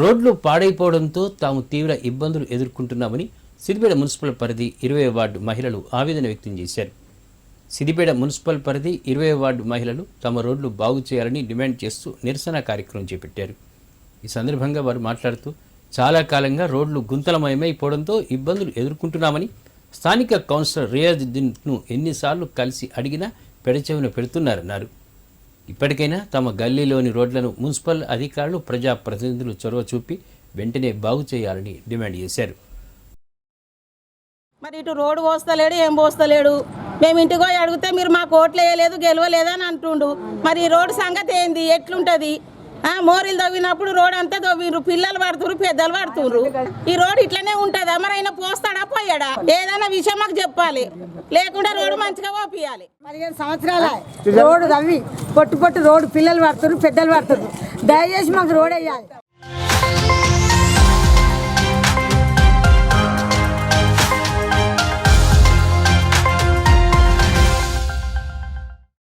రోడ్లు పాడైపోవడంతో తాము తీవ్ర ఇబ్బందులు ఎదుర్కొంటున్నామని సిద్దిపేట మున్సిపల్ పరిధి 20వ వార్డు మహిళలు ఆవేదన వ్యక్తం చేశారు. సిద్దిపేట మున్సిపల్ పరిధి 20వ వార్డు మహిళలు తమ రోడ్లు బాగు చేయాలని డిమాండ్ చేస్తూ నిరసన కార్యక్రమం చేపట్టారు. ఈ సందర్భంగా వారు మాట్లాడుతూ చాలా కాలంగా రోడ్లు గుంతలమయమైపోవడంతో ఇబ్బందులు ఎదుర్కొంటున్నామని, స్థానిక కౌన్సిలర్ రియాజుద్దీన్ను ఎన్నిసార్లు కలిసి అడిగినా పెడచెవిన పెడుతున్నారన్నారు. ఇప్పటికైనా తమ గల్లీలోని రోడ్లను మున్సిపల్ అధికారులు, ప్రజాప్రతినిధులు చొరవ చూపి వెంటనే బాగు చేయాలని డిమాండ్ చేశారు. మరి ఇటు రోడ్డు పోస్తలేడు, ఏం పోస్తలేడు. మేము ఇంటికి పోయి అడిగితే మీరు మాకు ఓట్లు వేయలేదు, గెలవలేదని అంటుండు. మరి ఈ రోడ్డు సంగతి ఏంది, ఎట్లుంటుంది? మోరీలు తవ్వినప్పుడు రోడ్ అంతా తవ్విండ్రు, పిల్లలు పడుతురు, పెద్దలు పడుతుర్రు. ఈ రోడ్ ఇట్లనే ఉంటుందా? మరి ఆయన పోస్తాడా, పోయాడా? ఏదైనా విషయం మాకు చెప్పాలి, లేకుండా రోడ్డు మంచిగా పోపియాలి. 15 సంవత్సరాల రోడ్డు తవ్వి పొట్టు రోడ్డు, పిల్లలు పడుతుర్రు, పెద్దలు పడుతుర్రు. దయచేసి మాకు రోడ్ వేయాలి.